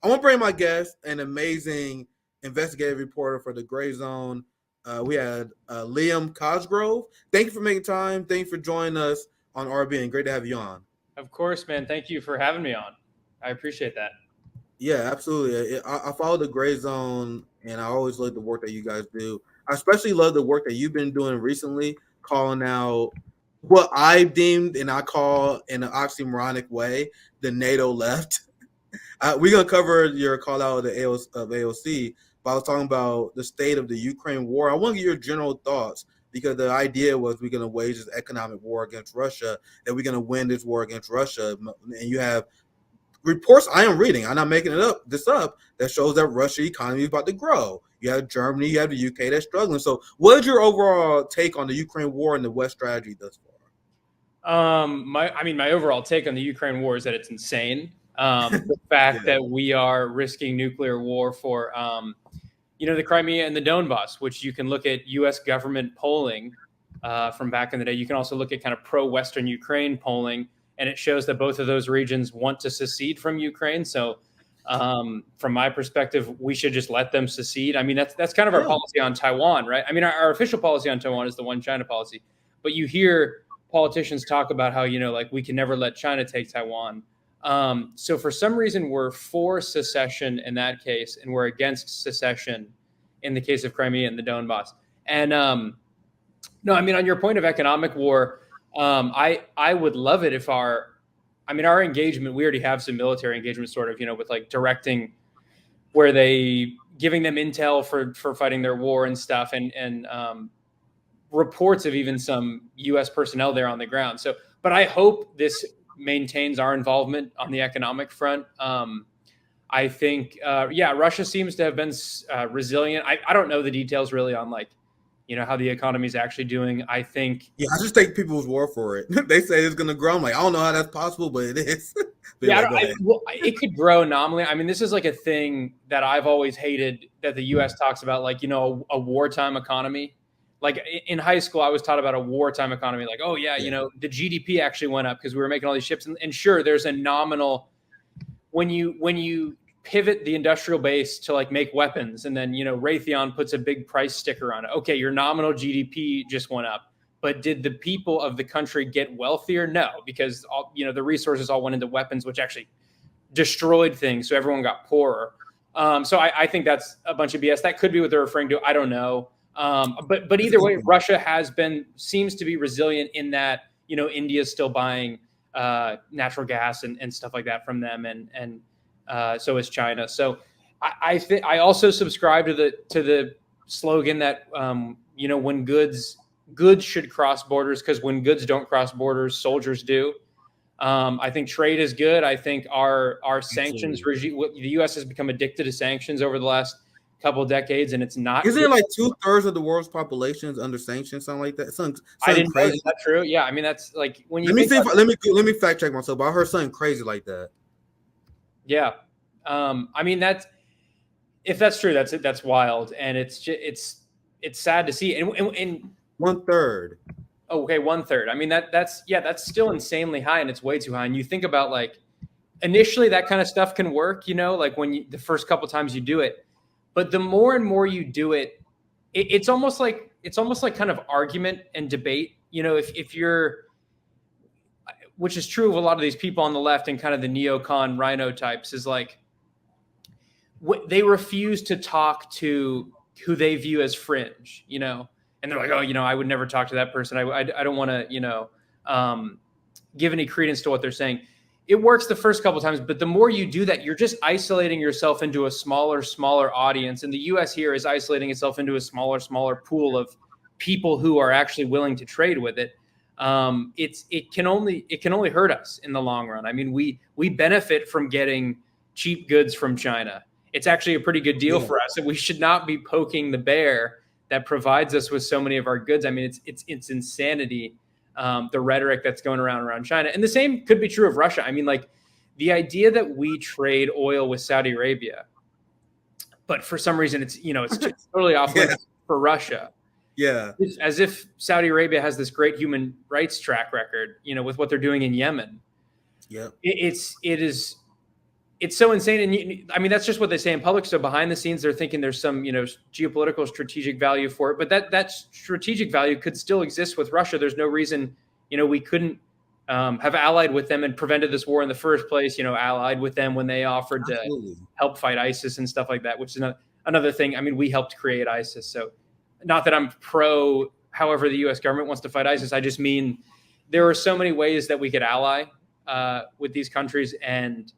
I want to bring my guest, an amazing investigative reporter for the Gray Zone. We had Liam Cosgrove. Thank you for making time. Thank you for joining us on RBN. Great to have you on. Of course, man. Thank you for having me on. I appreciate that. Yeah, absolutely. I follow the Gray Zone, and I always love the work that you guys do. I especially love the work that you've been doing recently, calling out what I deemed and I call in an oxymoronic way the NATO left. We're gonna cover your call out of the AOC, but I was talking about the state of the Ukraine war. I want to get your general thoughts because the idea was we're gonna wage this economic war against Russia, that we're gonna win this war against Russia, and you have reports I am reading, I'm not making this up, that shows that Russia economy is about to grow. You have Germany, you have the UK that's struggling. So what is your overall take on the Ukraine war and the West strategy thus far? My overall take on the Ukraine war is that it's insane. The fact that we are risking nuclear war for, the Crimea and the Donbass, which you can look at U.S. government polling from back in the day. You can also look at kind of pro-Western Ukraine polling, and it shows that both of those regions want to secede from Ukraine. So from my perspective, we should just let them secede. I mean, that's kind of our policy on Taiwan, right? I mean, our official policy on Taiwan is the one China policy, but you hear politicians talk about how, we can never let China take Taiwan. So for some reason, we're for secession in that case, and we're against secession in the case of Crimea and the Donbass. And on your point of economic war, I would love it if our engagement, we already have some military engagement sort of, with like directing where they giving them intel for fighting their war and stuff, and reports of even some U.S. personnel there on the ground. So, but I hope this maintains our involvement on the economic front. I think, Russia seems to have been resilient. I don't know the details really on how the economy is actually doing. I think. Yeah, I just take people's word for it. They say it's going to grow. I'm like, I don't know how that's possible, but it is. It could grow nominally. I mean, this is like a thing that I've always hated that the U.S. talks about, a wartime economy. Like in high school, I was taught about a wartime economy. Like, oh yeah, the GDP actually went up because we were making all these ships. And sure, there's a nominal when you pivot the industrial base to make weapons, and then Raytheon puts a big price sticker on it. Okay, your nominal GDP just went up, but did the people of the country get wealthier? No, because the resources all went into weapons, which actually destroyed things. So everyone got poorer. So I think that's a bunch of BS. That could be what they're referring to. I don't know. But either way, Russia seems to be resilient in that, India's still buying natural gas and stuff like that from them. And so is China. So I think I also subscribe to the slogan that, when goods should cross borders, because when goods don't cross borders, soldiers do. I think trade is good. I think our sanctions regime, the U.S. has become addicted to sanctions over the last couple of decades, and it's not. Isn't it like 2/3 of the world's population is under sanctions, something like that? Something I didn't crazy. know. Is that true? Yeah, I mean that's like when you. Let me fact check myself, but I heard something crazy like that. Yeah, I mean if that's true, that's wild, and it's sad to see. And 1/3. Oh, okay, 1/3. I mean that's still insanely high, and it's way too high. And you think about initially that kind of stuff can work, when the first couple times you do it. But the more and more you do it, it's almost like kind of argument and debate. If you're, which is true of a lot of these people on the left and kind of the neocon rhino types, is they refuse to talk to who they view as fringe, and they're like, oh, I would never talk to that person. I don't want to, give any credence to what they're saying. It works the first couple of times, but the more you do that, you're just isolating yourself into a smaller audience. And the U.S. here is isolating itself into a smaller pool of people who are actually willing to trade with it. It can only hurt us in the long run. I mean, we benefit from getting cheap goods from China. It's actually a pretty good deal for us, and we should not be poking the bear that provides us with so many of our goods. I mean, it's insanity. The rhetoric that's going around China. And the same could be true of Russia. I mean, the idea that we trade oil with Saudi Arabia, but for some reason it's just totally off limits for Russia. Yeah. It's as if Saudi Arabia has this great human rights track record, with what they're doing in Yemen. Yeah. It is it's so insane. And I mean, that's just what they say in public. So behind the scenes, they're thinking there's some, geopolitical strategic value for it. But that strategic value could still exist with Russia. There's no reason, we couldn't have allied with them and prevented this war in the first place. Allied with them when they offered Absolutely. to help fight ISIS and stuff like that, which is another thing. I mean, we helped create ISIS. So not that I'm pro, however the U.S. government wants to fight ISIS. I just mean there are so many ways that we could ally with these countries. And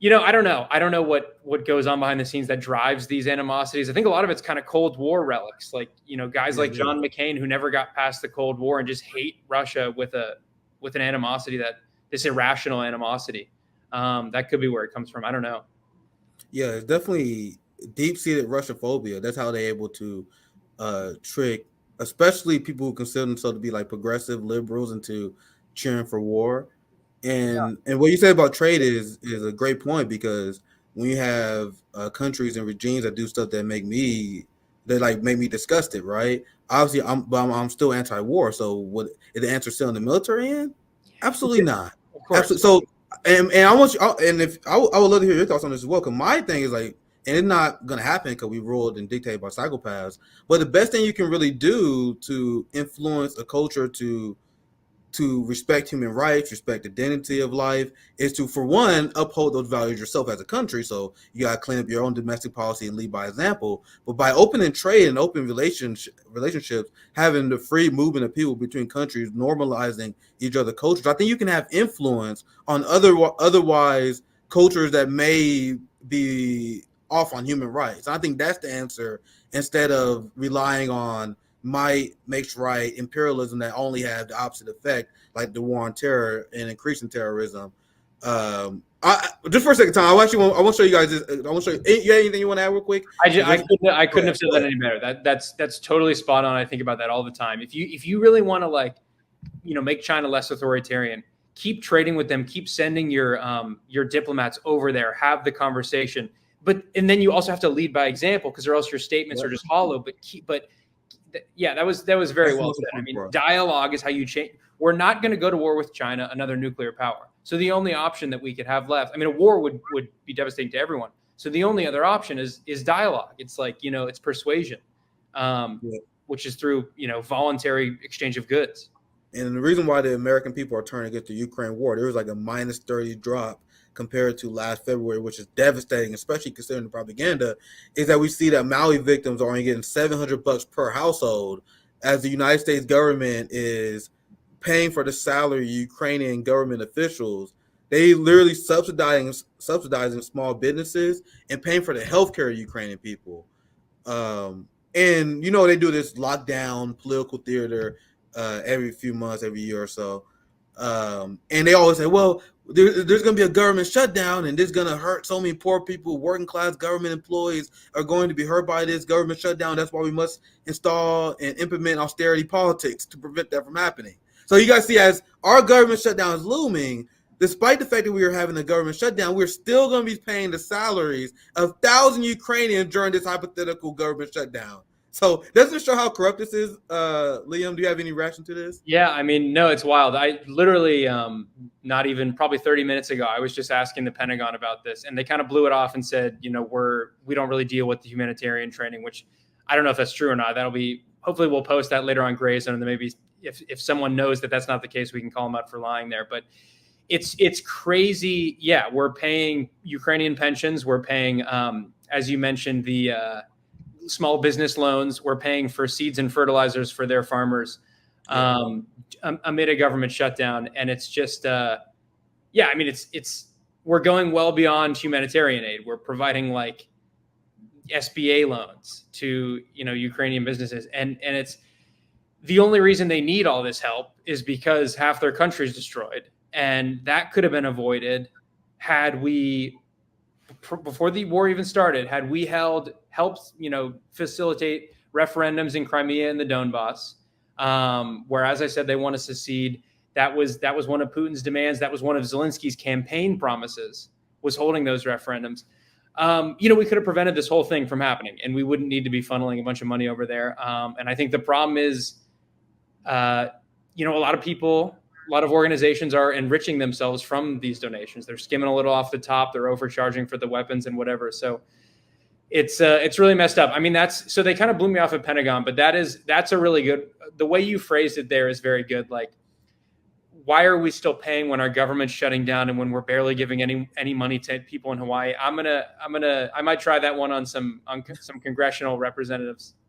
I don't know. I don't know what goes on behind the scenes that drives these animosities. I think a lot of it's kind of Cold War relics, like guys like John McCain who never got past the Cold War and just hate Russia with an animosity, this irrational animosity. That could be where it comes from. I don't know. Yeah, it's definitely deep-seated Russophobia. That's how they're able to trick, especially people who consider themselves to be like progressive liberals, into cheering for war. And what you said about trade is a great point, because when you have countries and regimes that do stuff that make me disgusted, right? Obviously, I'm still anti-war. So, what is the answer? Still in the military end? Absolutely not. Of course. Absolutely. So, and I want you, and if I would love to hear your thoughts on this as well. Because my thing is like, and it's not gonna happen because we ruled and dictated by psychopaths. But the best thing you can really do to influence a culture to respect human rights, respect the dignity of life, is to, for one, uphold those values yourself as a country. So you got to clean up your own domestic policy and lead by example. But by opening trade and open relationships, having the free movement of people between countries, normalizing each other's cultures, I think you can have influence on otherwise cultures that may be off on human rights. I think that's the answer, instead of relying on might makes right imperialism that only have the opposite effect, like the war on terror and increasing terrorism. Just for a second, Tom, I want to show you guys this. I want to show you. You have anything you want to add real quick? I couldn't have said that any better. That's totally spot on. I think about that all the time. If you really want to make China less authoritarian, keep trading with them, keep sending your diplomats over there, have the conversation. And then you also have to lead by example, because or else your statements are just hollow. That was very well said. I mean, dialogue is how you change. We're not going to go to war with China, another nuclear power. So the only option that we could have left, I mean, a war would be devastating to everyone. So the only other option is dialogue. It's like, it's persuasion, which is through, voluntary exchange of goods. And the reason why the American people are turning against the Ukraine war, there was like a minus 30 drop compared to last February, which is devastating, especially considering the propaganda, is that we see that Maui victims are only getting $700 per household, as the United States government is paying for the salary of Ukrainian government officials. They literally subsidizing small businesses and paying for the healthcare of Ukrainian people. And they do this lockdown political theater every few months, every year or so. And they always say, well, there's going to be a government shutdown, and this is going to hurt so many poor people. Working class government employees are going to be hurt by this government shutdown. That's why we must install and implement austerity politics to prevent that from happening. So you guys see, as our government shutdown is looming, despite the fact that we are having a government shutdown, we're still going to be paying the salaries of 1,000 Ukrainians during this hypothetical government shutdown. So doesn't it show how corrupt this is? Liam, do you have any reaction to this? Yeah, I mean, no, it's wild. I literally, not even probably 30 minutes ago, I was just asking the Pentagon about this, and they kind of blew it off and said, we don't really deal with the humanitarian training, which I don't know if that's true or not. Hopefully we'll post that later on Gray Zone, and then maybe if someone knows that that's not the case, we can call them out for lying there. But it's crazy. Yeah, we're paying Ukrainian pensions. We're paying, as you mentioned, the small business loans. We're paying for seeds and fertilizers for their farmers amid a government shutdown. And it's just, we're going well beyond humanitarian aid. We're providing like SBA loans to, Ukrainian businesses. And it's the only reason they need all this help is because half their country is destroyed. And that could have been avoided had we, before the war even started, had we helped, facilitate referendums in Crimea and the Donbass, where, as I said, they want to secede. That was one of Putin's demands. That was one of Zelensky's campaign promises, was holding those referendums. We could have prevented this whole thing from happening, and we wouldn't need to be funneling a bunch of money over there. And I think the problem is, a lot of people lot of organizations are enriching themselves from these donations. They're skimming a little off the top. They're overcharging for the weapons and whatever. So it's really messed up. I mean, so they kind of blew me off at Pentagon, but that's a really good, the way you phrased it there is very good. Like, why are we still paying when our government's shutting down and when we're barely giving any money to people in Hawaii? I might try that one on some congressional representatives.